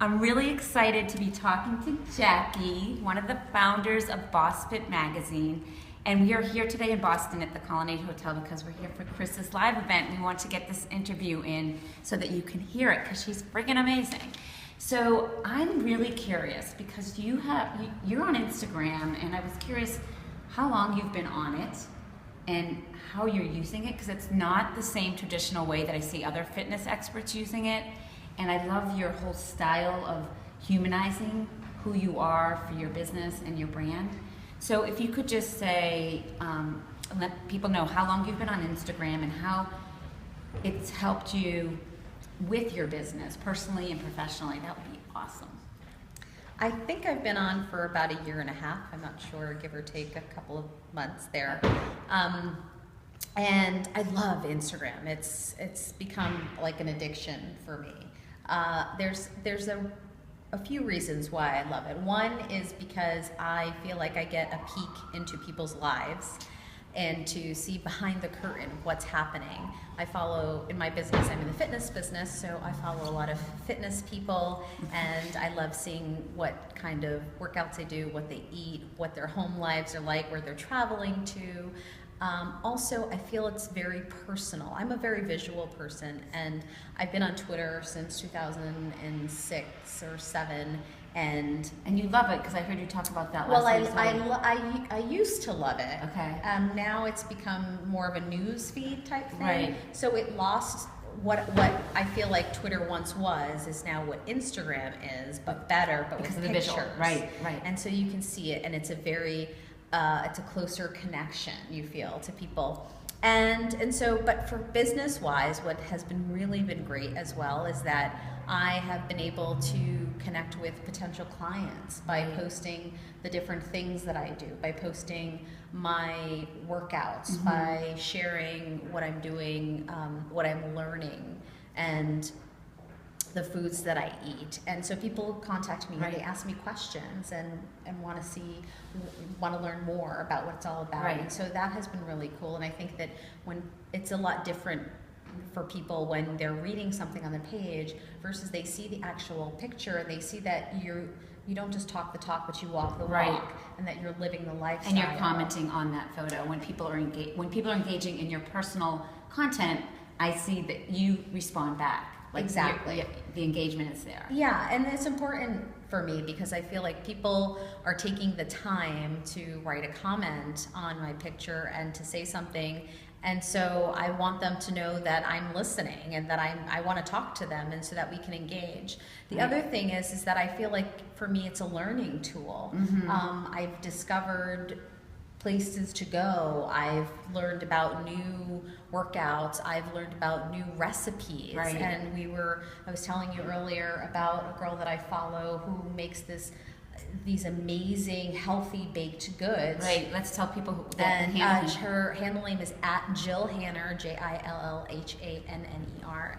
I'm really excited to be talking to Jackie, one of the founders of Boss Fit Magazine. And we are here today in Boston at the Colonnade Hotel because we're here for Chris's live event. We want to get this interview in so that you can hear it because she's freaking amazing. So I'm really curious because you're on Instagram, and I was curious how long you've been on it and how you're using it, because it's not the same traditional way that I see other fitness experts using it. And I love your whole style of humanizing who you are for your business and your brand. So if you could just say, let people know how long you've been on Instagram and how it's helped you with your business, personally and professionally, that would be awesome. I think I've been on for about a year and a half. I'm not sure, give or take a couple of months there. And I love Instagram. It's become like an addiction for me. There's a few reasons why I love it. One is because I feel like I get a peek into people's lives and to see behind the curtain what's happening. I follow, in my business, I'm in the fitness business, so I follow a lot of fitness people, and I love seeing what kind of workouts they do, what they eat, what their home lives are like, where they're traveling to. Also, I feel it's very personal. I'm a very visual person, and I've been on Twitter since 2006 or 7, and you love it because I heard you talk about that well, last week. I used to love it. Okay. Now it's become more of a news feed type thing. Right. So it lost what I feel like Twitter once was is now what Instagram is, but better, but because with of the pictures. visual. Right. And so you can see it, and it's a very it's a closer connection, you feel, to people. And so, but for business wise, what has really been great as well is that I have been able to connect with potential clients by posting the different things that I do, by posting my workouts, by sharing what I'm doing, what I'm learning, and the foods that I eat. And so people contact me and they ask me questions and want to learn more about what it's all about. Right. And so that has been really cool. And I think that when it's a lot different for people when they're reading something on the page versus they see the actual picture and they see that you don't just talk the talk, but you walk the walk, and that you're living the lifestyle. And you're commenting on that photo when people are engaging in your personal content. I see that you respond back. Like exactly. The engagement is there. Yeah, and it's important for me because I feel like people are taking the time to write a comment on my picture and to say something. And so I want them to know that I'm listening and that I want to talk to them, and so that we can engage. The other thing is that I feel like for me it's a learning tool. I've discovered places to go. I've learned about new workouts. I've learned about new recipes. Right. And I was telling you earlier about a girl that I follow who makes these amazing healthy baked goods. Right. Let's tell people who. And her handle name is @JillHanner, JILLHANNER,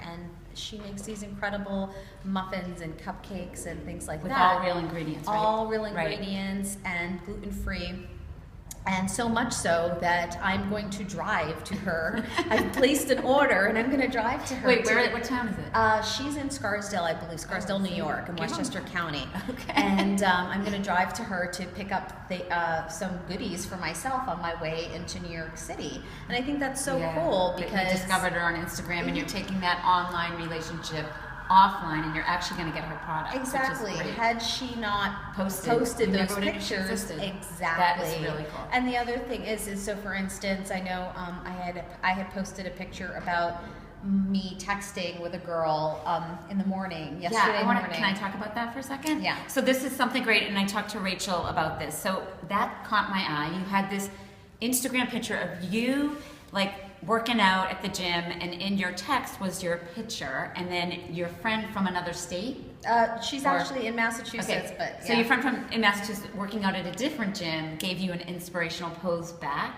and she makes these incredible muffins and cupcakes and things like that. With all real ingredients. Right? All real ingredients and gluten-free. And so much so that I'm going to drive to her. I've placed an order, and I'm going to drive to her. Wait, what town is it? She's in Scarsdale, I believe, Scarsdale, New York, in Westchester County. Okay. And I'm going to drive to her to pick up some goodies for myself on my way into New York City. And I think that's so cool because you discovered her on Instagram, and you're taking that online relationship offline, and you're actually going to get her product. Exactly. Which is great. Had she not posted those pictures, exactly. That is really cool. And the other thing is so for instance, I know I had posted a picture about me texting with a girl in the morning yesterday morning. Can I talk about that for a second? Yeah. So this is something great, and I talked to Rachel about this. So that caught my eye. You had this Instagram picture of you like working out at the gym, and in your text was your picture, and then your friend from another state. She's actually in Massachusetts, but yeah. So your friend in Massachusetts working out at a different gym gave you an inspirational pose back.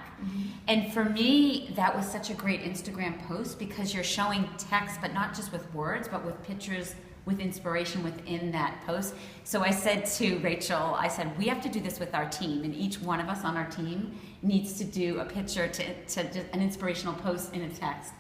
And for me, that was such a great Instagram post because you're showing text, but not just with words, but with pictures, with inspiration within that post. So I said to Rachel, we have to do this with our team, and each one of us on our team needs to do a picture to an inspirational post in a text.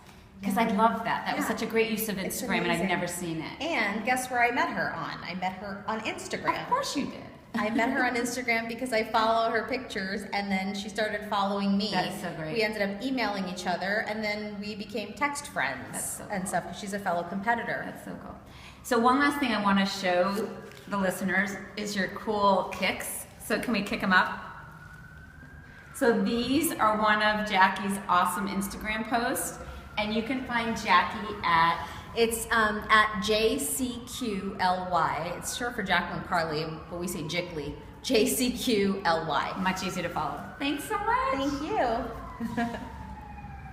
Because I love that. That was Yeah. such a great use of It's Instagram, and I've amazing. never seen it. And guess where I met her on? I met her on Instagram. Of course you did. I met her on Instagram because I follow her pictures, and then she started following me. That is so great. We ended up emailing each other, and then we became text friends That's so and cool. stuff. She's a fellow competitor. That's so cool. So one last thing I want to show the listeners is your cool kicks. So can we kick them up? So these are one of Jackie's awesome Instagram posts, and you can find Jackie at It's at JCQLY. It's short for Jacqueline Carly, but we say Jickly. JCQLY. much easier to follow. Thanks so much. Thank you.